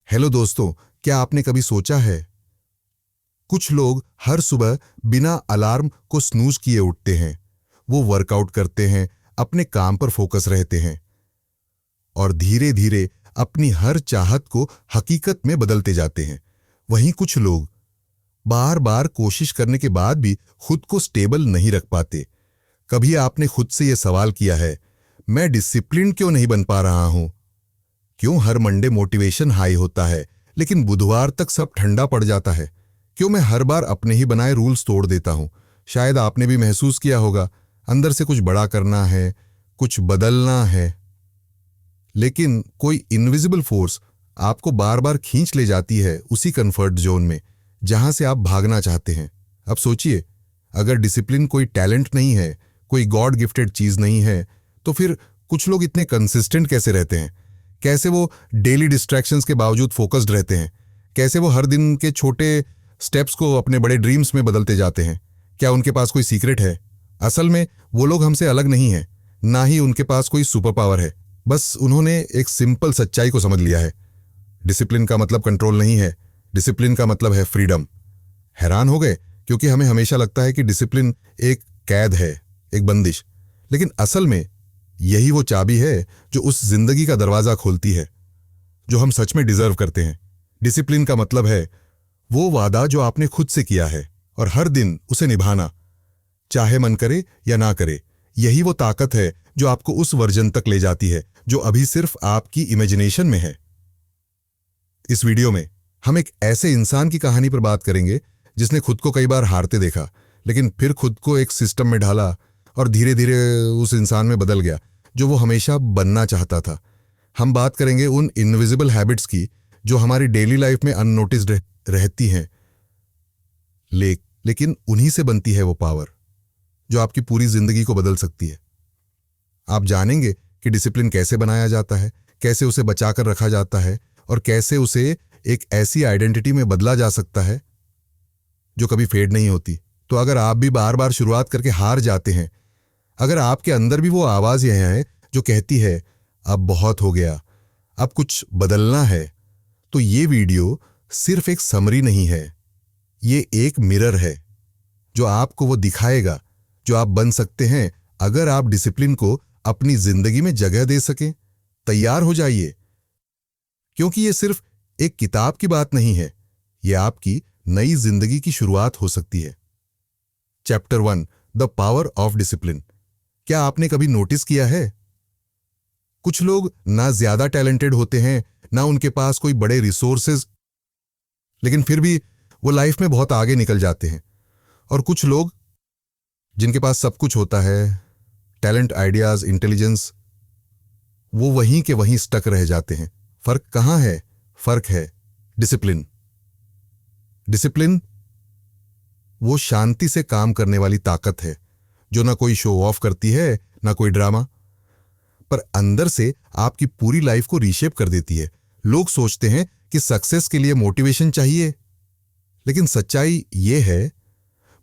Hello दोस्तों, क्या आपने कभी सोचा है कुछ लोग हर सुबह बिना अलार्म को स्नूज किए उठते हैं। वो वर्कआउट करते हैं, अपने काम पर फोकस रहते हैं और धीरे धीरे अपनी हर चाहत को हकीकत में बदलते जाते हैं। वहीं कुछ लोग बार बार कोशिश करने के बाद भी खुद को स्टेबल नहीं रख पाते। कभी आपने खुद से यह सवाल किया है, मैं डिसिप्लिन क्यों नहीं बन पा रहा हूं? क्यों हर मंडे मोटिवेशन हाई होता है लेकिन बुधवार तक सब ठंडा पड़ जाता है? क्यों मैं हर बार अपने ही बनाए रूल्स तोड़ देता हूं? शायद आपने भी महसूस किया होगा, अंदर से कुछ बड़ा करना है, कुछ बदलना है, लेकिन कोई इनविजिबल फोर्स आपको बार बार खींच ले जाती है उसी कंफर्ट जोन में जहां से आप भागना चाहते हैं। अब सोचिए, अगर डिसिप्लिन कोई टैलेंट नहीं है, कोई गॉड गिफ्टेड चीज नहीं है, तो फिर कुछ लोग इतने कंसिस्टेंट कैसे रहते हैं? कैसे वो डेली डिस्ट्रैक्शंस के बावजूद फोकस्ड रहते हैं? कैसे वो हर दिन के छोटे स्टेप्स को अपने बड़े ड्रीम्स में बदलते जाते हैं? क्या उनके पास कोई सीक्रेट है? असल में वो लोग हमसे अलग नहीं हैं, ना ही उनके पास कोई सुपर पावर है। बस उन्होंने एक सिंपल सच्चाई को समझ लिया है। डिसिप्लिन का मतलब कंट्रोल नहीं है, डिसिप्लिन का मतलब है फ्रीडम। हैरान हो गए? क्योंकि हमें हमेशा लगता है कि डिसिप्लिन एक कैद है, एक बंदिश, लेकिन असल में यही वो चाबी है जो उस जिंदगी का दरवाजा खोलती है जो हम सच में डिजर्व करते हैं। डिसिप्लिन का मतलब है वो वादा जो आपने खुद से किया है और हर दिन उसे निभाना, चाहे मन करे या ना करे। यही वो ताकत है जो आपको उस वर्जन तक ले जाती है जो अभी सिर्फ आपकी इमेजिनेशन में है। इस वीडियो में हम एक ऐसे इंसान की कहानी पर बात करेंगे जिसने खुद को कई बार हारते देखा, लेकिन फिर खुद को एक सिस्टम में ढाला और धीरे धीरे उस इंसान में बदल गया जो वो हमेशा बनना चाहता था। हम बात करेंगे उन इनविजिबल हैबिट्स की जो हमारी डेली लाइफ में अननोटिस्ड रहती हैं, लेकिन उन्हीं से बनती है वो पावर जो आपकी पूरी जिंदगी को बदल सकती है। आप जानेंगे कि डिसिप्लिन कैसे बनाया जाता है, कैसे उसे बचाकर रखा जाता है और कैसे उसे एक ऐसी आइडेंटिटी में बदला जा सकता है जो कभी फेड नहीं होती। तो अगर आप भी बार बार शुरुआत करके हार जाते हैं, अगर आपके अंदर भी वो आवाज यह है जो कहती है अब बहुत हो गया, अब कुछ बदलना है, तो ये वीडियो सिर्फ एक समरी नहीं है, ये एक मिरर है जो आपको वो दिखाएगा जो आप बन सकते हैं अगर आप डिसिप्लिन को अपनी जिंदगी में जगह दे सकें। तैयार हो जाइए, क्योंकि ये सिर्फ एक किताब की बात नहीं है, ये आपकी नई जिंदगी की शुरुआत हो सकती है। Chapter 1, the power of discipline. क्या आपने कभी नोटिस किया है, कुछ लोग ना ज्यादा टैलेंटेड होते हैं, ना उनके पास कोई बड़े रिसोर्सेज, लेकिन फिर भी वो लाइफ में बहुत आगे निकल जाते हैं। और कुछ लोग जिनके पास सब कुछ होता है, टैलेंट, आइडियाज, इंटेलिजेंस, वो वहीं के वहीं स्टक रह जाते हैं। फर्क कहां है? फर्क है डिसिप्लिन। डिसिप्लिन वो शांति से काम करने वाली ताकत है जो ना कोई शो ऑफ करती है, ना कोई ड्रामा, पर अंदर से आपकी पूरी लाइफ को रीशेप कर देती है। लोग सोचते हैं कि सक्सेस के लिए मोटिवेशन चाहिए, लेकिन सच्चाई ये है,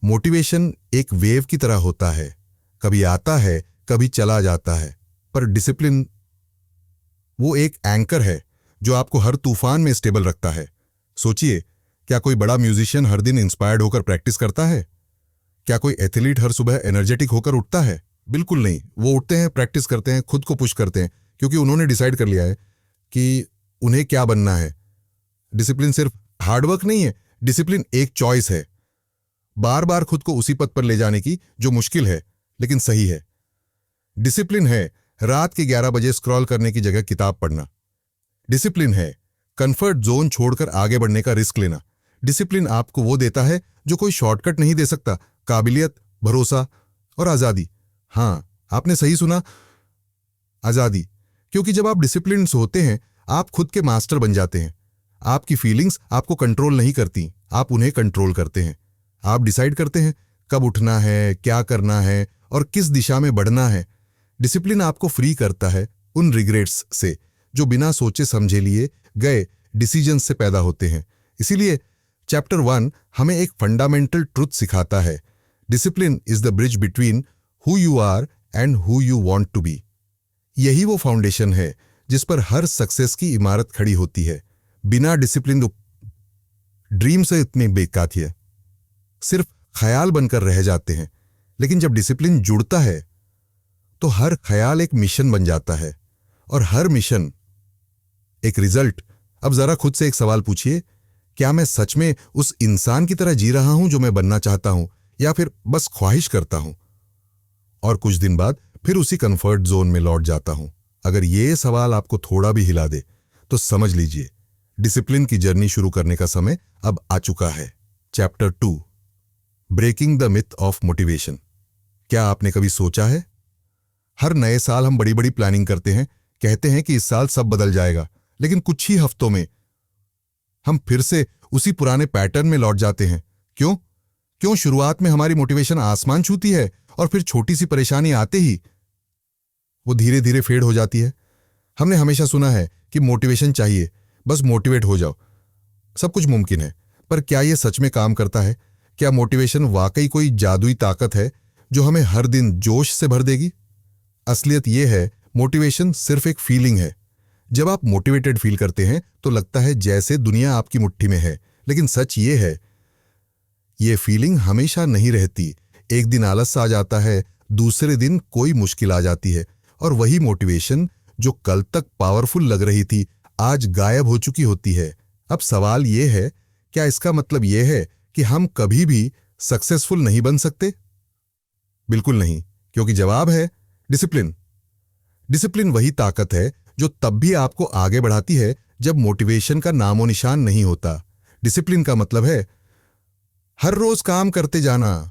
मोटिवेशन एक वेव की तरह होता है, कभी आता है, कभी चला जाता है, पर डिसिप्लिन वो एक एंकर है जो आपको हर तूफान में स्टेबल रखता है। सोचिए, क्या कोई बड़ा म्यूजिशियन हर दिन इंस्पायर्ड होकर प्रैक्टिस करता है? क्या कोई एथलीट हर सुबह एनर्जेटिक होकर उठता है? बिल्कुल नहीं। वो उठते हैं, प्रैक्टिस करते हैं, खुद को पुश करते हैं, क्योंकि उन्होंने डिसाइड कर लिया है कि उन्हें क्या बनना है। डिसिप्लिन सिर्फ हार्डवर्क नहीं है, डिसिप्लिन एक चॉइस है, बार बार खुद को उसी पथ पर ले जाने की जो मुश्किल है लेकिन सही है। डिसिप्लिन है रात के 11 बजे स्क्रॉल करने की जगह किताब पढ़ना। डिसिप्लिन है कंफर्ट जोन छोड़कर आगे बढ़ने का रिस्क लेना। डिसिप्लिन आपको वो देता है जो कोई शॉर्टकट नहीं दे सकता, काबिलियत, भरोसा और आजादी। हां, आपने सही सुना, आजादी। क्योंकि जब आप डिसिप्लिन होते हैं, आप खुद के मास्टर बन जाते हैं। आपकी फीलिंग्स आपको कंट्रोल नहीं करती, आप उन्हें कंट्रोल करते हैं। आप डिसाइड करते हैं कब उठना है, क्या करना है और किस दिशा में बढ़ना है। डिसिप्लिन आपको फ्री करता है उन रिग्रेट्स से जो बिना सोचे समझे लिए गए डिसीजन से पैदा होते हैं। इसीलिए चैप्टर 1 हमें एक फंडामेंटल ट्रुथ सिखाता है, discipline is the bridge between who you are and who you want to be. यही वो फाउंडेशन है जिस पर हर सक्सेस की इमारत खड़ी होती है। बिना डिसिप्लिन ड्रीम से इतनी बेकाती है, सिर्फ ख्याल बनकर रह जाते हैं। लेकिन जब डिसिप्लिन जुड़ता है तो हर ख्याल एक मिशन बन जाता है और हर मिशन एक रिजल्ट। अब जरा खुद से एक सवाल पूछिए, क्या मैं सच में उस इंसान की तरह जी रहा हूं जो मैं बनना चाहता हूं, या फिर बस ख्वाहिश करता हूं? और कुछ दिन बाद फिर उसी कंफर्ट जोन में लौट जाता हूं। अगर ये सवाल आपको थोड़ा भी हिला दे तो समझ लीजिए डिसिप्लिन की जर्नी शुरू करने का समय अब आ चुका है। Chapter 2, breaking the myth of motivation. क्या आपने कभी सोचा है, हर नए साल हम बड़ी बड़ी प्लानिंग करते हैं, कहते हैं कि इस साल सब बदल जाएगा, लेकिन कुछ ही हफ्तों में हम फिर से उसी पुराने पैटर्न में लौट जाते हैं। क्यों शुरुआत में हमारी मोटिवेशन आसमान छूती है और फिर छोटी सी परेशानी आते ही वो धीरे धीरे फेड हो जाती है। हमने हमेशा सुना है कि मोटिवेशन चाहिए, बस मोटिवेट हो जाओ, सब कुछ मुमकिन है। पर क्या यह सच में काम करता है? क्या मोटिवेशन वाकई कोई जादुई ताकत है जो हमें हर दिन जोश से भर देगी? असलियत यह है, मोटिवेशन सिर्फ एक फीलिंग है। जब आप मोटिवेटेड फील करते हैं तो लगता है जैसे दुनिया आपकी मुट्ठी में है। लेकिन सच ये है, ये फीलिंग हमेशा नहीं रहती। एक दिन आलस आ जाता है, दूसरे दिन कोई मुश्किल आ जाती है, और वही मोटिवेशन जो कल तक पावरफुल लग रही थी आज गायब हो चुकी होती है। अब सवाल ये है, क्या इसका मतलब यह है कि हम कभी भी सक्सेसफुल नहीं बन सकते? बिल्कुल नहीं, क्योंकि जवाब है डिसिप्लिन। डिसिप्लिन वही ताकत है जो तब भी आपको आगे बढ़ाती है जब मोटिवेशन का नामो निशान नहीं होता। डिसिप्लिन का मतलब है हर रोज काम करते जाना,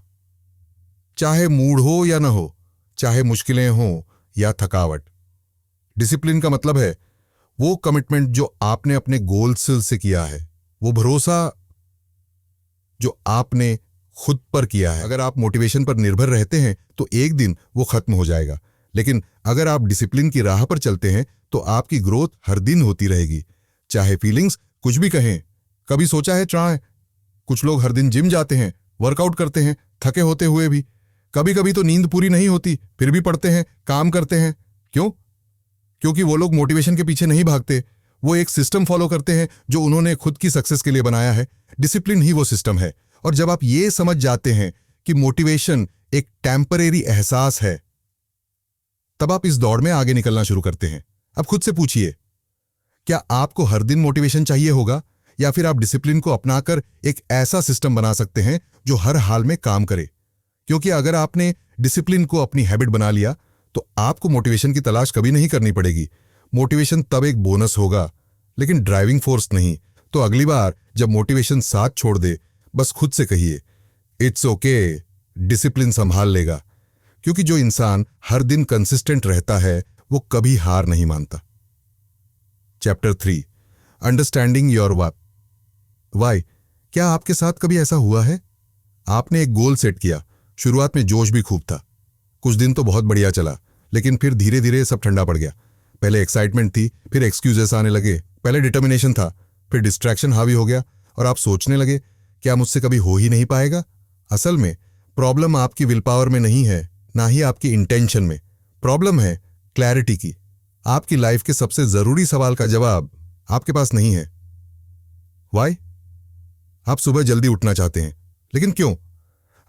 चाहे मूड हो या ना हो, चाहे मुश्किलें हो या थकावट। डिसिप्लिन का मतलब है वो कमिटमेंट जो आपने अपने गोल्स से किया है, वो भरोसा जो आपने खुद पर किया है। अगर आप मोटिवेशन पर निर्भर रहते हैं तो एक दिन वो खत्म हो जाएगा, लेकिन अगर आप डिसिप्लिन की राह पर चलते हैं तो आपकी ग्रोथ हर दिन होती रहेगी, चाहे फीलिंग्स कुछ भी कहें। कभी सोचा है ट्राई, कुछ लोग हर दिन जिम जाते हैं, वर्कआउट करते हैं, थके होते हुए भी। कभी कभी तो नींद पूरी नहीं होती, फिर भी पढ़ते हैं, काम करते हैं। क्यों? क्योंकि वो लोग मोटिवेशन के पीछे नहीं भागते, वो एक सिस्टम फॉलो करते हैं जो उन्होंने खुद की सक्सेस के लिए बनाया है। डिसिप्लिन ही वो सिस्टम है। और जब आप ये समझ जाते हैं कि मोटिवेशन एक टेम्परेरी एहसास है, तब आप इस दौड़ में आगे निकलना शुरू करते हैं। अब खुद से पूछिए, क्या आपको हर दिन मोटिवेशन चाहिए होगा, या फिर आप डिसिप्लिन को अपनाकर एक ऐसा सिस्टम बना सकते हैं जो हर हाल में काम करे? क्योंकि अगर आपने डिसिप्लिन को अपनी हैबिट बना लिया तो आपको मोटिवेशन की तलाश कभी नहीं करनी पड़ेगी। मोटिवेशन तब एक बोनस होगा, लेकिन ड्राइविंग फोर्स नहीं। तो अगली बार जब मोटिवेशन साथ छोड़ दे, बस खुद से कहिए, इट्स ओके, डिसिप्लिन संभाल लेगा। क्योंकि जो इंसान हर दिन कंसिस्टेंट रहता है वो कभी हार नहीं मानता। Chapter 3, understanding your why. क्या आपके साथ कभी ऐसा हुआ है? आपने एक गोल सेट किया, शुरुआत में जोश भी खूब था, कुछ दिन तो बहुत बढ़िया चला, लेकिन फिर धीरे धीरे सब ठंडा पड़ गया। पहले एक्साइटमेंट थी, फिर एक्सक्यूजेस आने लगे। पहले डिटर्मिनेशन था, फिर डिस्ट्रैक्शन हावी हो गया, और आप सोचने लगे क्या मुझसे कभी हो ही नहीं पाएगा। असल में प्रॉब्लम आपकी विल पावर में नहीं है, ना ही आपकी इंटेंशन में। प्रॉब्लम है क्लैरिटी की। आपकी लाइफ के सबसे जरूरी सवाल का जवाब आपके पास नहीं है। वाई? आप सुबह जल्दी उठना चाहते हैं, लेकिन क्यों?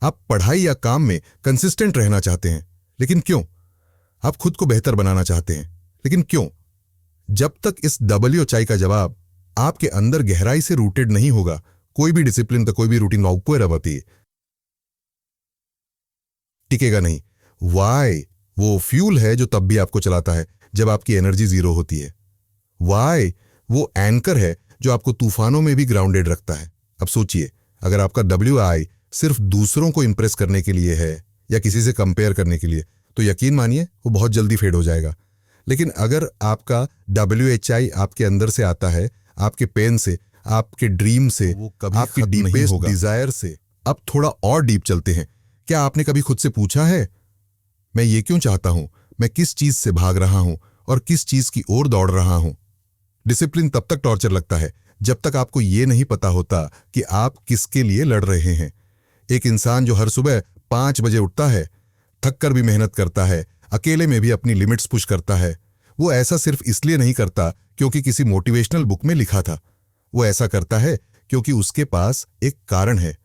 आप पढ़ाई या काम में कंसिस्टेंट रहना चाहते हैं, लेकिन क्यों? आप खुद को बेहतर बनाना चाहते हैं, लेकिन क्यों? जब तक इस WHI का जवाब आपके अंदर गहराई से रूटेड नहीं होगा, कोई भी डिसिप्लिन, तो कोई भी रूटीन टिकेगा नहीं। वाई वो फ्यूल है जो तब भी आपको चलाता है जब आपकी एनर्जी जीरो होती है। वाई वो एंकर है जो आपको तूफानों में भी ग्राउंडेड रखता है। अब सोचिए, अगर आपका WI सिर्फ दूसरों को इंप्रेस करने के लिए है या किसी से कंपेयर करने के लिए, तो यकीन मानिए वो बहुत जल्दी फेड हो जाएगा। लेकिन अगर आपका WHI आपके अंदर से आता है, आपके पेन से, आपके ड्रीम से, वो कभी आपकी डीपेस्ट डिजायर से। अब थोड़ा और डीप चलते हैं। क्या आपने कभी खुद से पूछा है, मैं ये क्यों चाहता हूं, मैं किस चीज से भाग रहा हूं और किस चीज की ओर दौड़ रहा हूं? डिसिप्लिन तब तक टॉर्चर लगता है जब तक आपको ये नहीं पता होता कि आप किसके लिए लड़ रहे हैं। एक इंसान जो हर सुबह 5 बजे उठता है, थक कर भी मेहनत करता है, अकेले में भी अपनी लिमिट्स पुश करता है, वो ऐसा सिर्फ इसलिए नहीं करता क्योंकि किसी मोटिवेशनल बुक में लिखा था। वो ऐसा करता है क्योंकि उसके पास एक कारण है,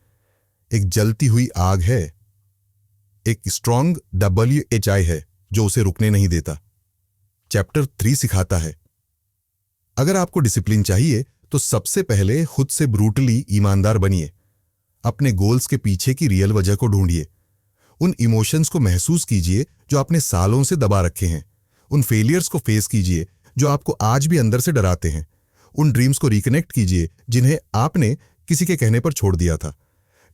एक जलती हुई आग है, एक स्ट्रॉन्ग WHI है जो उसे रुकने नहीं देता। चैप्टर 3 सिखाता है, अगर आपको डिसिप्लिन चाहिए तो सबसे पहले खुद से ब्रूटली ईमानदार बनिए। अपने गोल्स के पीछे की रियल वजह को ढूंढिए। उन इमोशंस को महसूस कीजिए जो आपने सालों से दबा रखे हैं। उन फेलियर्स को फेस कीजिए जो आपको आज भी अंदर से डराते हैं। उन ड्रीम्स को रिकनेक्ट कीजिए जिन्हें आपने किसी के कहने पर छोड़ दिया था।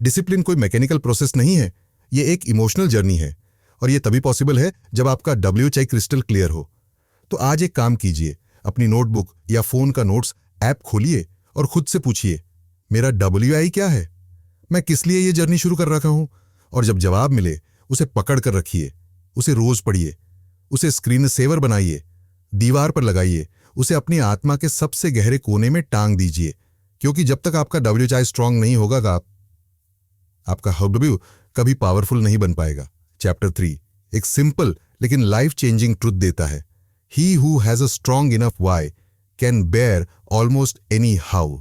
डिसिप्लिन कोई मैकेनिकल प्रोसेस नहीं है, ये एक इमोशनल जर्नी है, और ये तभी पॉसिबल है जब आपका WHI क्रिस्टल क्लियर हो। तो आज एक काम कीजिए, अपनी नोटबुक या फोन का नोट्स ऐप खोलिए और खुद से पूछिए, मेरा WI क्या है? मैं किस लिए ये जर्नी शुरू कर रखा हूं? और जब जवाब मिले उसे पकड़ कर रखिए, उसे रोज पढ़िए, उसे स्क्रीन सेवर बनाइए, दीवार पर लगाइए, उसे अपनी आत्मा के सबसे गहरे कोने में टांग दीजिए, क्योंकि जब तक आपका WHI स्ट्रांग नहीं होगा आपका W कभी पावरफुल नहीं बन पाएगा। चैप्टर 3 एक सिंपल लेकिन लाइफ चेंजिंग ट्रुथ देता है, he who has a strong enough why can bear almost any how.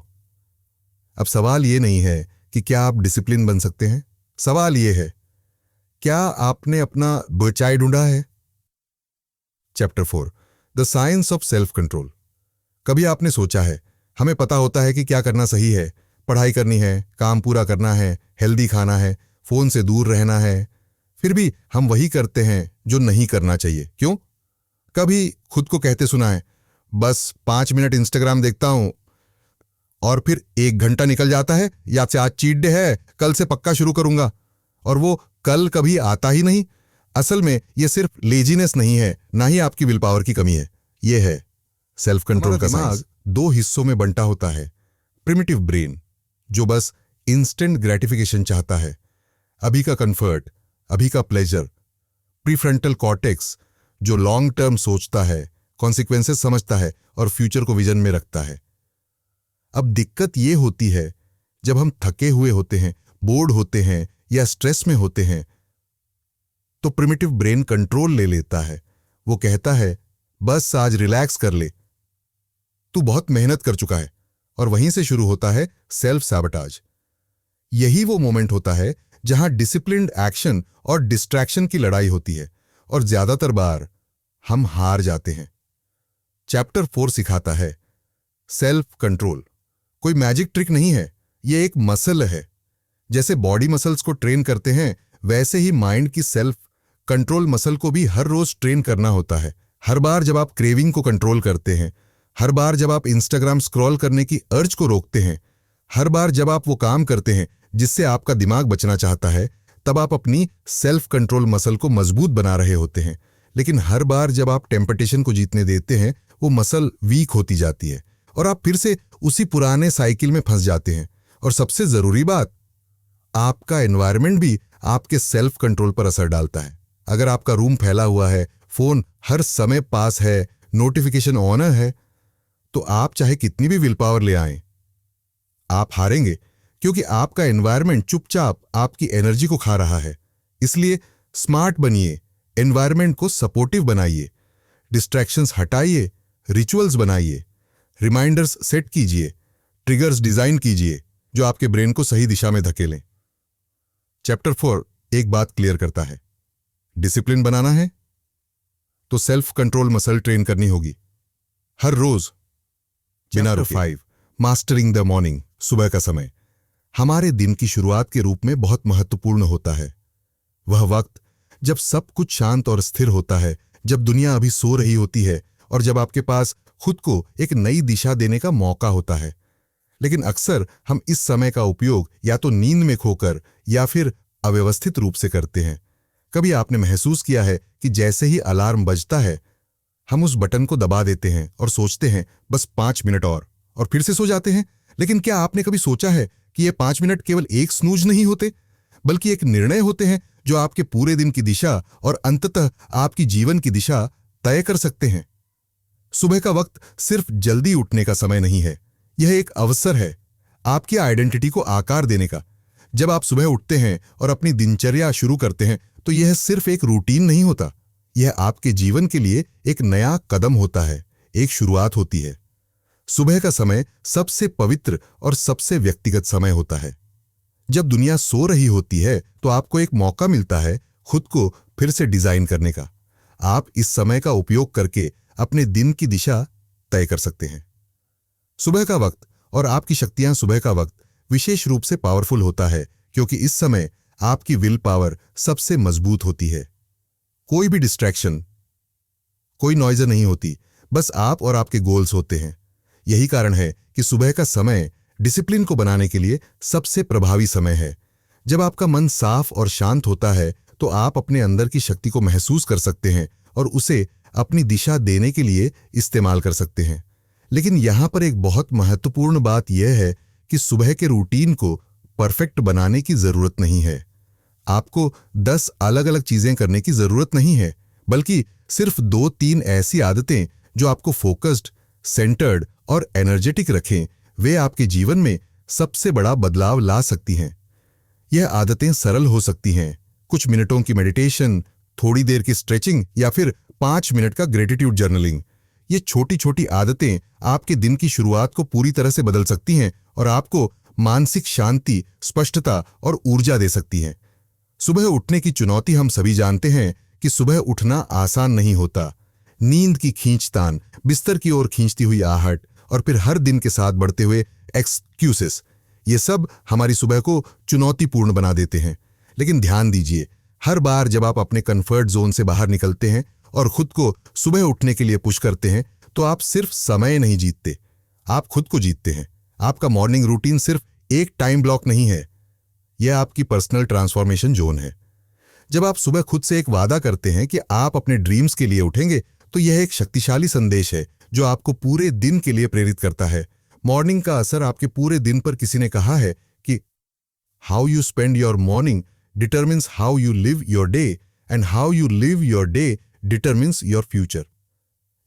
अब सवाल ये नहीं है कि क्या आप डिसिप्लिन बन सकते हैं, सवाल ये है, क्या आपने अपना WHI ढूंढा है? Chapter 4 the science of self control. कभी आपने सोचा है, हमें पता होता है कि क्या करना सही है, पढ़ाई करनी है, काम पूरा करना है, हेल्दी खाना है, फोन से दूर रहना है, फिर भी हम वही करते हैं जो नहीं करना चाहिए। क्यों? कभी खुद को कहते सुना है, बस 5 मिनट इंस्टाग्राम देखता हूं, और फिर 1 घंटा निकल जाता है, या से आज चीट डे है, कल से पक्का शुरू करूंगा, और वो कल कभी आता ही नहीं। असल में ये सिर्फ लेजीनेस नहीं है, ना ही आपकी विल पावर की कमी है, ये है सेल्फ कंट्रोल का दिमाग 2 हिस्सों में बंटा होता है। प्रिमिटिव ब्रेन जो बस इंस्टेंट ग्रेटिफिकेशन चाहता है, अभी का कंफर्ट, अभी का प्लेजर। प्रीफ्रंटल कॉर्टेक्स जो लॉन्ग टर्म सोचता है, कॉन्सिक्वेंसेस समझता है और फ्यूचर को विजन में रखता है। अब दिक्कत ये होती है जब हम थके हुए होते हैं, बोर्ड होते हैं या स्ट्रेस में होते हैं, तो प्रिमिटिव ब्रेन कंट्रोल ले लेता है। वो कहता है, बस आज रिलैक्स कर ले, तू बहुत मेहनत कर चुका है। और वहीं से शुरू होता है सेल्फ सैबोटाज। यही वो मोमेंट होता है जहां डिसिप्लिन्ड एक्शन और डिस्ट्रैक्शन की लड़ाई होती है, और ज्यादातर बार हम हार जाते हैं। चैप्टर 4 सिखाता है, सेल्फ कंट्रोल कोई मैजिक ट्रिक नहीं है, ये एक मसल है। जैसे बॉडी मसल्स को ट्रेन करते हैं, वैसे ही माइंड की सेल्फ कंट्रोल मसल को भी हर रोज ट्रेन करना होता है। हर बार जब आप क्रेविंग को कंट्रोल करते हैं, हर बार जब आप इंस्टाग्राम स्क्रॉल करने की अर्ज को रोकते हैं, हर बार जब आप वो काम करते हैं जिससे आपका दिमाग बचना चाहता है, तब आप अपनी सेल्फ कंट्रोल मसल को मजबूत बना रहे होते हैं। लेकिन हर बार जब आप टेम्पटेशन को जीतने देते हैं, वो मसल वीक होती जाती है और आप फिर से उसी पुराने साइकिल में फंस जाते हैं। और सबसे जरूरी बात, आपका एनवायरनमेंट भी आपके सेल्फ कंट्रोल पर असर डालता है। अगर आपका रूम फैला हुआ है, फोन हर समय पास है, नोटिफिकेशन ऑन है, तो आप चाहे कितनी भी विल पावर ले आएं, आप हारेंगे, क्योंकि आपका एनवायरनमेंट चुपचाप आपकी एनर्जी को खा रहा है। इसलिए स्मार्ट बनिए, एनवायरनमेंट को सपोर्टिव बनाइए, डिस्ट्रैक्शंस हटाइए, रिचुअल्स बनाइए, रिमाइंडर्स सेट कीजिए, ट्रिगर्स डिजाइन कीजिए जो आपके ब्रेन को सही दिशा में धकेलें। चैप्टर 4 एक बात क्लियर करता है, डिसिप्लिन बनाना है तो सेल्फ कंट्रोल मसल ट्रेन करनी होगी हर रोज, बिना रुके। 5 मास्टरिंग द मॉर्निंग, सुबह का समय हमारे दिन की शुरुआत के रूप में बहुत महत्वपूर्ण होता है। वह वक्त जब सब कुछ शांत और स्थिर होता है, जब दुनिया अभी सो रही होती है और जब आपके पास खुद को एक नई दिशा देने का मौका होता है। लेकिन अक्सर हम इस समय का उपयोग या तो नींद में खोकर या फिर अव्यवस्थित रूप से करते हैं। कभी आपने महसूस किया है कि जैसे ही अलार्म बजता है, हम उस बटन को दबा देते हैं और सोचते हैं बस 5 मिनट और फिर से सो जाते हैं। लेकिन क्या आपने कभी सोचा है कि ये 5 मिनट केवल एक स्नूज नहीं होते, बल्कि एक निर्णय होते हैं जो आपके पूरे दिन की दिशा और अंततः आपकी जीवन की दिशा तय कर सकते हैं। सुबह का वक्त सिर्फ जल्दी उठने का समय नहीं है, यह एक अवसर है आपकी आइडेंटिटी को आकार देने का। जब आप सुबह उठते हैं और अपनी दिनचर्या शुरू करते हैं, तो यह सिर्फ एक रूटीन नहीं होता, यह आपके जीवन के लिए एक नया कदम होता है, एक शुरुआत होती है। सुबह का समय सबसे पवित्र और सबसे व्यक्तिगत समय होता है। जब दुनिया सो रही होती है तो आपको एक मौका मिलता है खुद को फिर से डिजाइन करने का। आप इस समय का उपयोग करके अपने दिन की दिशा तय कर सकते हैं। सुबह का वक्त और आपकी शक्तियां सुबह का वक्त विशेष रूप से पावरफुल होता है क्योंकि इस समय आपकी विल पावर सबसे मजबूत होती है। कोई भी डिस्ट्रैक्शन, कोई नॉइज़ नहीं होती, बस आप और आपके गोल्स होते हैं। यही कारण है कि सुबह का समय डिसिप्लिन को बनाने के लिए सबसे प्रभावी समय है। जब आपका मन साफ और शांत होता है तो आप अपने अंदर की शक्ति को महसूस कर सकते हैं और उसे अपनी दिशा देने के लिए इस्तेमाल कर सकते हैं। लेकिन यहाँ पर एक बहुत महत्वपूर्ण बात यह है कि सुबह के रूटीन को परफेक्ट बनाने की जरूरत नहीं है। आपको 10 अलग अलग चीजें करने की जरूरत नहीं है, बल्कि सिर्फ 2-3 ऐसी आदतें जो आपको फोकस्ड, सेंटर्ड और एनर्जेटिक रखें, वे आपके जीवन में सबसे बड़ा बदलाव ला सकती हैं। यह आदतें सरल हो सकती हैं, कुछ मिनटों की मेडिटेशन, थोड़ी देर की स्ट्रेचिंग या फिर 5 मिनट का ग्रेटिट्यूड जर्नलिंग। ये छोटी छोटी आदतें आपके दिन की शुरुआत को पूरी तरह से बदल सकती हैं और आपको मानसिक शांति, स्पष्टता और ऊर्जा दे सकती हैं। सुबह उठने की चुनौती हम सभी जानते हैं कि सुबह उठना आसान नहीं होता। नींद की खींचतान, बिस्तर की ओर खींचती हुई आहट और फिर हर दिन के साथ बढ़ते हुए एक्सक्यूजेस, ये सब हमारी सुबह को चुनौतीपूर्ण बना देते हैं। लेकिन ध्यान दीजिए, हर बार जब आप अपने कंफर्ट जोन से बाहर निकलते हैं और खुद को सुबह उठने के लिए पुश करते हैं तो आप सिर्फ समय नहीं जीतते, आप खुद को जीतते हैं। आपका मॉर्निंग रूटीन सिर्फ एक टाइम ब्लॉक नहीं है, यह आपकी पर्सनल ट्रांसफॉर्मेशन जोन है। जब आप सुबह खुद से एक वादा करते हैं कि आप अपने ड्रीम्स के लिए उठेंगे तो यह एक शक्तिशाली संदेश है जो आपको पूरे दिन के लिए प्रेरित करता है। मॉर्निंग का असर आपके पूरे दिन पर, किसी ने कहा है कि how you spend your morning determines how you live your day and how you live your day determines your future.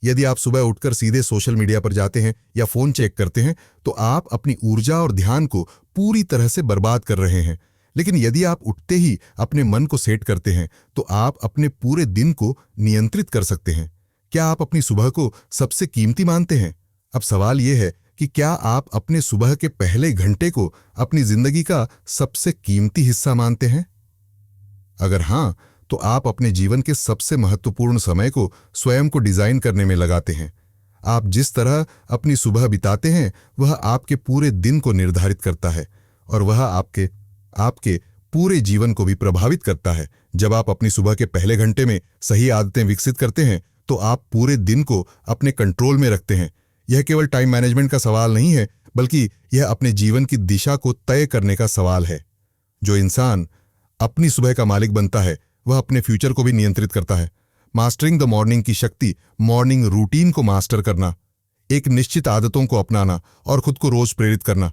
यदि आप सुबह उठकर सीधे सोशल मीडिया पर जाते हैं या फोन चेक करते हैं तो आप अपनी ऊर्जा और ध्यान को पूरी तरह से बर्बाद कर रहे हैं। लेकिन यदि आप उठते ही अपने मन को सेट करते हैं तो आप अपने पूरे दिन को नियंत्रित कर सकते हैं। क्या आप अपनी सुबह को सबसे कीमती मानते हैं? अब सवाल यह है कि क्या आप अपने सुबह के पहले घंटे को अपनी जिंदगी का सबसे कीमती हिस्सा मानते हैं? अगर हां, तो आप अपने जीवन के सबसे महत्वपूर्ण समय को स्वयं को डिजाइन करने में लगाते हैं। आप जिस तरह अपनी सुबह बिताते हैं वह आपके पूरे दिन को निर्धारित करता है और वह आपके पूरे जीवन को भी प्रभावित करता है। जब आप अपनी सुबह के पहले घंटे में सही आदतें विकसित करते हैं तो आप पूरे दिन को अपने कंट्रोल में रखते हैं। यह केवल टाइम मैनेजमेंट का सवाल नहीं है, बल्कि यह अपने जीवन की दिशा को तय करने का सवाल है। जो इंसान अपनी सुबह का मालिक बनता है वह अपने फ्यूचर को भी नियंत्रित करता है। मास्टरिंग द मॉर्निंग की शक्ति, मॉर्निंग रूटीन को मास्टर करना, एक निश्चित आदतों को अपनाना और खुद को रोज प्रेरित करना,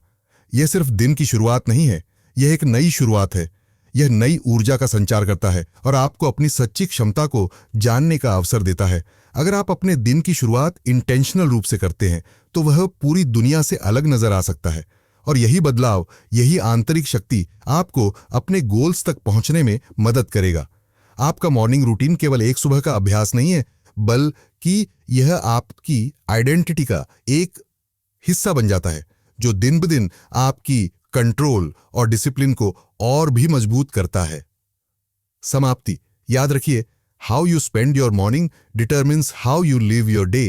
यह सिर्फ दिन की शुरुआत नहीं है, यह एक नई शुरुआत है। यह नई ऊर्जा का संचार करता है और आपको अपनी सच्ची क्षमता को जानने का अवसर देता है। अगर आप अपने दिन की शुरुआत इंटेंशनल रूप से करते हैं तो वह पूरी दुनिया से अलग नजर आ सकता है और यही बदलाव, यही आंतरिक शक्ति आपको अपने गोल्स तक पहुंचने में मदद करेगा। आपका मॉर्निंग रूटीन केवल एक सुबह का अभ्यास नहीं है, बल्कि यह आपकी आइडेंटिटी का एक हिस्सा बन जाता है जो दिन ब दिन आपकी कंट्रोल और डिसिप्लिन को और भी मजबूत करता है। समाप्ति, याद रखिए, how you spend your morning determines how you live your day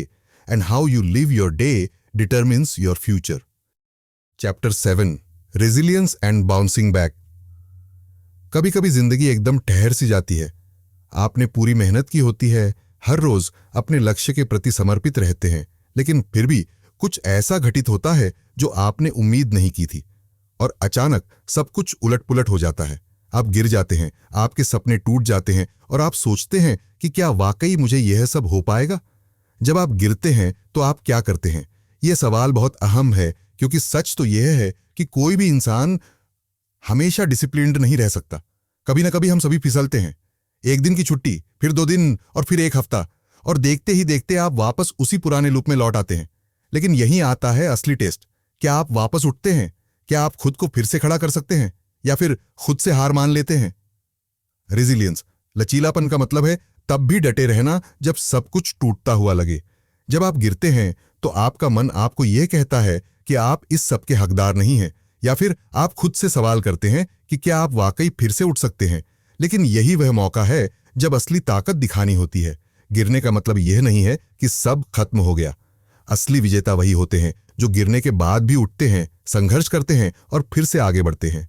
and how you live your day determines your future. Chapter 7, resilience and bouncing back. कभी कभी जिंदगी एकदम ठहर सी जाती है। आपने पूरी मेहनत की होती है, हर रोज अपने लक्ष्य के प्रति समर्पित रहते हैं, लेकिन फिर भी कुछ ऐसा घटित होता है जो आपने उम्मीद नहीं की थी और अचानक सब कुछ उलट-पुलट हो जाता है। आप गिर जाते हैं, आपके सपने टूट जाते हैं और आप सोचते हैं कि क्या वाकई मुझे यह सब हो पाएगा? जब आप गिरते हैं तो आप क्या करते हैं? यह सवाल बहुत अहम है क्योंकि सच तो यह है कि कोई भी इंसान हमेशा डिसिप्लिन्ड नहीं रह सकता। कभी ना कभी हम सभी फिसलते हैं। एक दिन की छुट्टी, फिर 2 दिन और फिर 1 हफ्ता, और देखते ही देखते आप वापस उसी पुराने लूप में लौट आते हैं। लेकिन यहीं आता है असली टेस्ट। क्या आप वापस उठते हैं? क्या आप खुद को फिर से खड़ा कर सकते हैं या फिर खुद से हार मान लेते हैं? रेजिलियंस, लचीलापन का मतलब है तब भी डटे रहना जब सब कुछ टूटता हुआ लगे। जब आप गिरते हैं तो आपका मन आपको यह कहता है कि आप इस सब के हकदार नहीं हैं, या फिर आप खुद से सवाल करते हैं कि क्या आप वाकई फिर से उठ सकते हैं। लेकिन यही वह मौका है जब असली ताकत दिखानी होती है। गिरने का मतलब यह नहीं है कि सब खत्म हो गया। असली विजेता वही होते हैं जो गिरने के बाद भी उठते हैं, संघर्ष करते हैं और फिर से आगे बढ़ते हैं।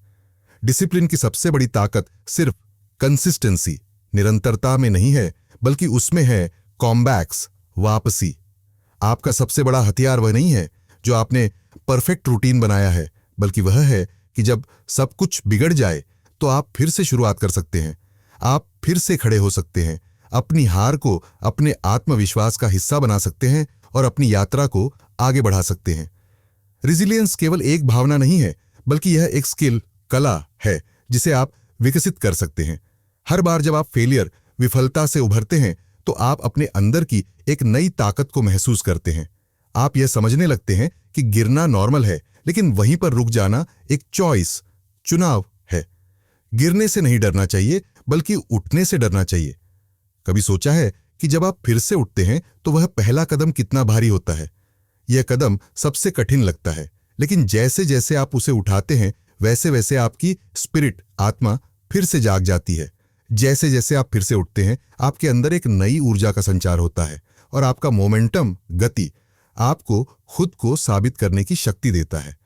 डिसिप्लिन की सबसे बड़ी ताकत सिर्फ कंसिस्टेंसी, निरंतरता में नहीं है, बल्कि उसमें है कॉमबैक्स, वापसी। आपका सबसे बड़ा हथियार वह नहीं है जो आपने परफेक्ट रूटीन बनाया है, बल्कि वह है कि जब सब कुछ बिगड़ जाए तो आप फिर से शुरुआत कर सकते हैं। आप फिर से खड़े हो सकते हैं, अपनी हार को अपने आत्मविश्वास का हिस्सा बना सकते हैं और अपनी यात्रा को आगे बढ़ा सकते हैं। रेजिलियंस केवल एक भावना नहीं है, बल्कि यह एक स्किल, कला है जिसे आप विकसित कर सकते हैं। हर बार जब आप फेलियर, विफलता से उभरते हैं तो आप अपने अंदर की एक नई ताकत को महसूस करते हैं। आप यह समझने लगते हैं कि गिरना नॉर्मल है, लेकिन वहीं पर रुक जाना एक चॉइस, चुनाव है। गिरने से नहीं डरना चाहिए, बल्कि उठने से डरना चाहिए। कभी सोचा है कि जब आप फिर से उठते हैं तो वह पहला कदम कितना भारी होता है? यह कदम सबसे कठिन लगता है, लेकिन जैसे जैसे आप उसे उठाते हैं वैसे वैसे आपकी स्पिरिट, आत्मा फिर से जाग जाती है। जैसे जैसे आप फिर से उठते हैं, आपके अंदर एक नई ऊर्जा का संचार होता है और आपका मोमेंटम, गति, आपको खुद को साबित करने की शक्ति देता है।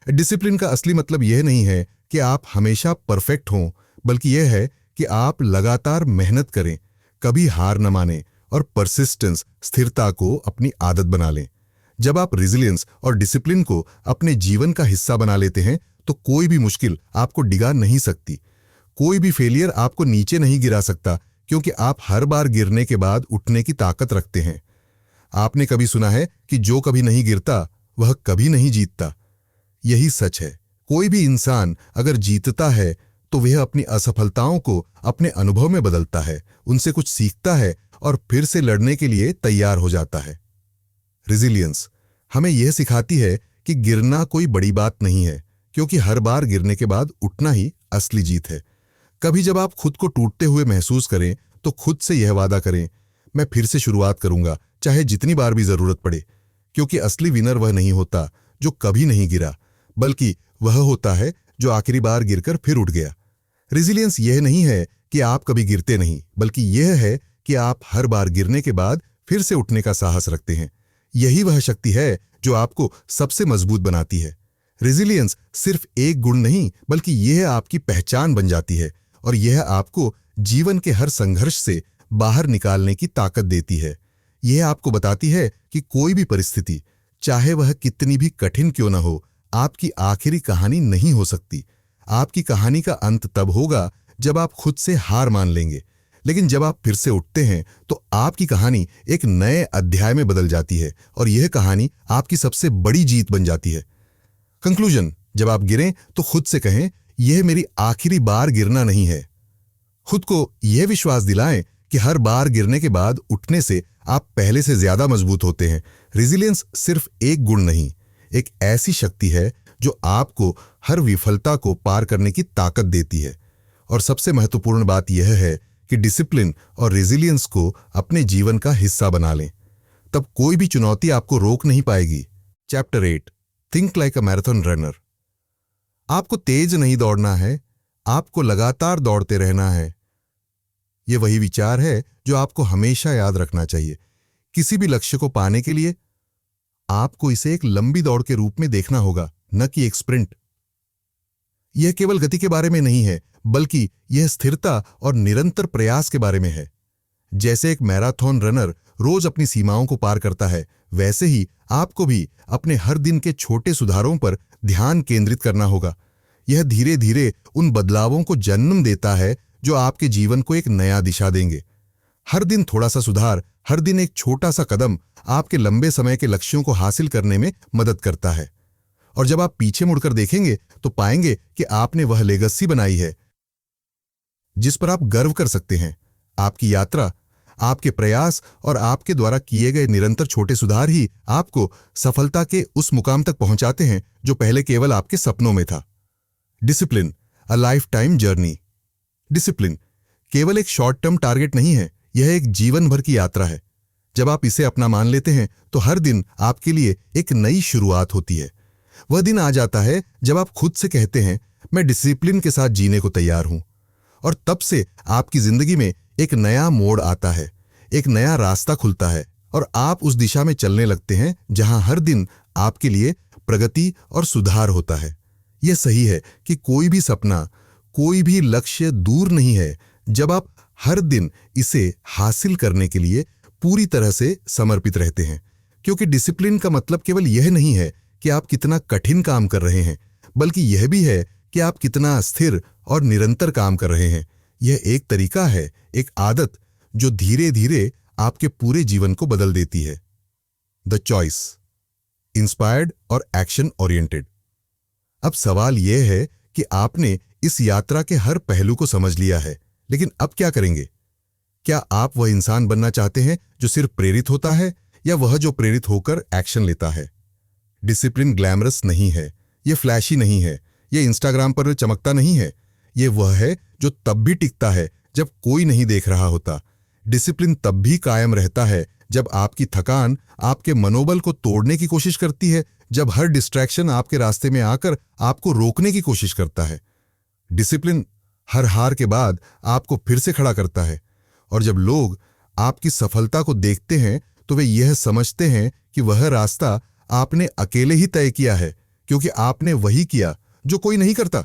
डिसिप्लिन का असली मतलब यह नहीं है कि आप हमेशा परफेक्ट हों, बल्कि यह है कि आप लगातार मेहनत करें, कभी हार न मानें और परसिस्टेंस, स्थिरता को अपनी आदत बना लें। जब आप रेजिलियंस और डिसिप्लिन को अपने जीवन का हिस्सा बना लेते हैं तो कोई भी मुश्किल आपको डिगा नहीं सकती। कोई भी फेलियर आपको नीचे नहीं गिरा सकता, क्योंकि आप हर बार गिरने के बाद उठने की ताकत रखते हैं। आपने कभी सुना है कि जो कभी नहीं गिरता वह कभी नहीं जीतता। यही सच है। कोई भी इंसान अगर जीतता है तो वह अपनी असफलताओं को अपने अनुभव में बदलता है, उनसे कुछ सीखता है और फिर से लड़ने के लिए तैयार हो जाता है। रेजिलियंस हमें यह सिखाती है कि गिरना कोई बड़ी बात नहीं है, क्योंकि हर बार गिरने के बाद उठना ही असली जीत है। कभी जब आप खुद को टूटते हुए महसूस करें तो खुद से यह वादा करें, मैं फिर से शुरुआत करूंगा, चाहे जितनी बार भी जरूरत पड़े। क्योंकि असली विनर वह नहीं होता जो कभी नहीं गिरा, बल्कि वह होता है जो आखिरी बार गिरकर फिर उठ गया। रेजिलियंस यह नहीं है कि आप कभी गिरते नहीं, बल्कि यह है कि आप हर बार गिरने के बाद फिर से उठने का साहस रखते हैं। यही वह शक्ति है जो आपको सबसे मजबूत बनाती है। रेजिलियंस सिर्फ एक गुण नहीं, बल्कि यह आपकी पहचान बन जाती है और यह आपको जीवन के हर संघर्ष से बाहर निकालने की ताकत देती है। यह आपको बताती है कि कोई भी परिस्थिति, चाहे वह कितनी भी कठिन क्यों न हो, आपकी आखिरी कहानी नहीं हो सकती। आपकी कहानी का अंत तब होगा जब आप खुद से हार मान लेंगे। लेकिन जब आप फिर से उठते हैं तो आपकी कहानी एक नए अध्याय में बदल जाती है और यह कहानी आपकी सबसे बड़ी जीत बन जाती है। कंक्लूजन, जब आप गिरें तो खुद से कहें, यह मेरी आखिरी बार गिरना नहीं है। खुद को यह विश्वास दिलाएं कि हर बार गिरने के बाद उठने से आप पहले से ज्यादा मजबूत होते हैं। रेजिलियंस सिर्फ एक गुण नहीं, एक ऐसी शक्ति है जो आपको हर विफलता को पार करने की ताकत देती है। और सबसे महत्वपूर्ण बात यह है कि डिसिप्लिन और रेजिलियंस को अपने जीवन का हिस्सा बना लें, तब कोई भी चुनौती आपको रोक नहीं पाएगी। Chapter 8, think like a marathon runner. आपको तेज नहीं दौड़ना है, आपको लगातार दौड़ते रहना है। यह वही विचार है जो आपको हमेशा याद रखना चाहिए। किसी भी लक्ष्य को पाने के लिए आपको इसे एक लंबी दौड़ के रूप में देखना होगा, न कि एक स्प्रिंट। यह केवल गति के बारे में नहीं है, बल्कि यह स्थिरता और निरंतर प्रयास के बारे में है। जैसे एक मैराथन रनर रोज अपनी सीमाओं को पार करता है, वैसे ही आपको भी अपने हर दिन के छोटे सुधारों पर ध्यान केंद्रित करना होगा। यह धीरे धीरे उन बदलावों को जन्म देता है जो आपके जीवन को एक नया दिशा देंगे। हर दिन थोड़ा सा सुधार, हर दिन एक छोटा सा कदम आपके लंबे समय के लक्ष्यों को हासिल करने में मदद करता है। और जब आप पीछे मुड़कर देखेंगे तो पाएंगे कि आपने वह लेगेसी बनाई है जिस पर आप गर्व कर सकते हैं। आपकी यात्रा, आपके प्रयास और आपके द्वारा किए गए निरंतर छोटे सुधार ही आपको सफलता के उस मुकाम तक पहुंचाते हैं जो पहले केवल आपके सपनों में था। Discipline, a life time journey. Discipline केवल एक शॉर्ट टर्म टारगेट नहीं है, यह एक जीवन भर की यात्रा है। जब आप इसे अपना मान लेते हैं तो हर दिन आपके लिए एक नई शुरुआत होती है। वह दिन आ जाता है जब आप खुद से कहते हैं, मैं डिसिप्लिन के साथ जीने को तैयार हूं। और तब से आपकी जिंदगी में एक नया मोड़ आता है, एक नया रास्ता खुलता है और आप उस दिशा में चलने लगते हैं जहां हर दिन आपके लिए प्रगति और सुधार होता है। यह सही है कि कोई भी सपना, कोई भी लक्ष्य दूर नहीं है जब आप हर दिन इसे हासिल करने के लिए पूरी तरह से समर्पित रहते हैं। क्योंकि डिसिप्लिन का मतलब केवल यह नहीं है कि आप कितना कठिन काम कर रहे हैं, बल्कि यह भी है कि आप कितना स्थिर और निरंतर काम कर रहे हैं। यह एक तरीका है, एक आदत जो धीरे धीरे आपके पूरे जीवन को बदल देती है। द चॉइस, इंस्पायर्ड और एक्शन ओरिएंटेड। अब सवाल यह है कि आपने इस यात्रा के हर पहलू को समझ लिया है, लेकिन अब क्या करेंगे? क्या आप वह इंसान बनना चाहते हैं जो सिर्फ प्रेरित होता है, या वह जो प्रेरित होकर एक्शन लेता है? डिसिप्लिन ग्लैमरस नहीं है, यह फ्लैशी नहीं है, यह इंस्टाग्राम पर चमकता नहीं है। यह वह है जो तब भी टिकता है जब कोई नहीं देख रहा होता। डिसिप्लिन तब भी कायम रहता है जब आपकी थकान आपके मनोबल को तोड़ने की कोशिश करती है, जब हर डिस्ट्रैक्शन आपके रास्ते में आकर आपको रोकने की कोशिश करता है। डिसिप्लिन हर हार के बाद आपको फिर से खड़ा करता है, और जब लोग आपकी सफलता को देखते हैं तो वे यह समझते हैं कि वह रास्ता आपने अकेले ही तय किया है, क्योंकि आपने वही किया जो कोई नहीं करता।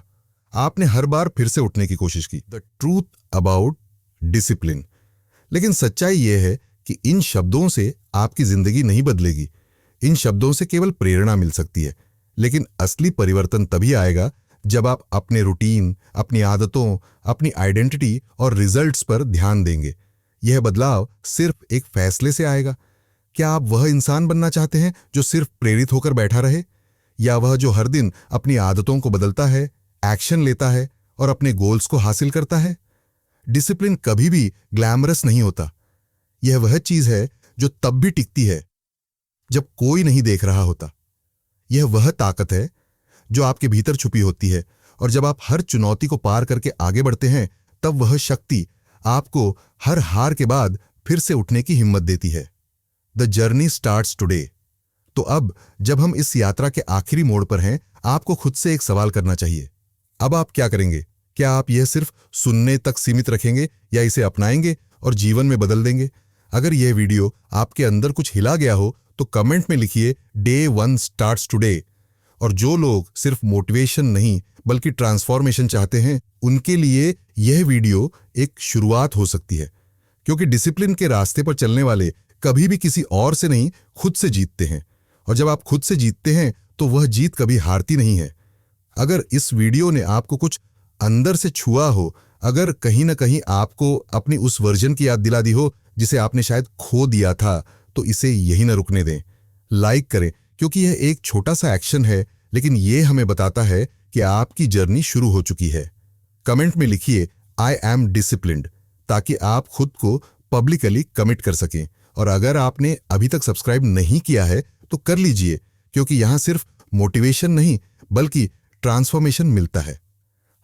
आपने हर बार फिर से उठने की कोशिश की। The truth about discipline. लेकिन सच्चाई यह है कि इन शब्दों से आपकी जिंदगी नहीं बदलेगी। इन शब्दों से केवल प्रेरणा मिल सकती है, लेकिन असली परिवर्तन तभी आएगा जब आप अपने रूटीन, अपनी आदतों, अपनी आइडेंटिटी और रिजल्ट्स पर ध्यान देंगे। यह बदलाव सिर्फ एक फैसले से आएगा। क्या आप वह इंसान बनना चाहते हैं जो सिर्फ प्रेरित होकर बैठा रहे, या वह जो हर दिन अपनी आदतों को बदलता है, एक्शन लेता है और अपने गोल्स को हासिल करता है? डिसिप्लिन कभी भी ग्लैमरस नहीं होता। यह वह चीज है जो तब भी टिकती है जब कोई नहीं देख रहा होता। यह वह ताकत है जो आपके भीतर छुपी होती है, और जब आप हर चुनौती को पार करके आगे बढ़ते हैं, तब वह शक्ति आपको हर हार के बाद फिर से उठने की हिम्मत देती है। The journey starts today. तो अब जब हम इस यात्रा के आखिरी मोड़ पर हैं, आपको खुद से एक सवाल करना चाहिए। अब आप क्या करेंगे? क्या आप यह सिर्फ सुनने तक सीमित रखेंगे, या इसे अपनाएंगे और जीवन में बदल देंगे? अगर यह वीडियो आपके अंदर कुछ हिला गया हो तो कमेंट में लिखिए डे 1 स्टार्ट्स टुडे। और जो लोग सिर्फ मोटिवेशन नहीं बल्कि ट्रांसफॉर्मेशन चाहते हैं, उनके लिए यह वीडियो एक शुरुआत हो सकती है। क्योंकि डिसिप्लिन के रास्ते पर चलने वाले कभी भी किसी और से नहीं, खुद से जीतते हैं। और जब आप खुद से जीतते हैं तो वह जीत कभी हारती नहीं है। अगर इस वीडियो ने आपको कुछ अंदर से छुआ हो, अगर कहीं ना कहीं आपको अपनी उस वर्जन की याद दिला दी हो जिसे आपने शायद खो दिया था, तो इसे यही न रुकने दें। लाइक करें, क्योंकि यह एक छोटा सा एक्शन है, लेकिन यह हमें बताता है कि आपकी जर्नी शुरू हो चुकी है। कमेंट में लिखिए आई एम डिसिप्लिन्ड, ताकि आप खुद को पब्लिकली कमिट कर सकें। और अगर आपने अभी तक सब्सक्राइब नहीं किया है तो कर लीजिए, क्योंकि यहां सिर्फ मोटिवेशन नहीं बल्कि ट्रांसफॉर्मेशन मिलता है।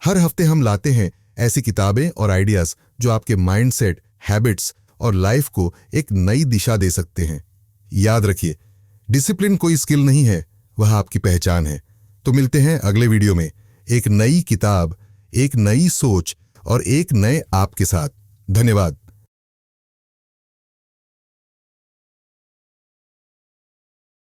हर हफ्ते हम लाते हैं ऐसी किताबें और आइडियाज जो आपके माइंडसेट, हैबिट्स और लाइफ को एक नई दिशा दे सकते हैं। याद रखिए, डिसिप्लिन कोई स्किल नहीं है, वह आपकी पहचान है। तो मिलते हैं अगले वीडियो में एक नई किताब, एक नई सोच और एक नए आप के साथ। धन्यवाद।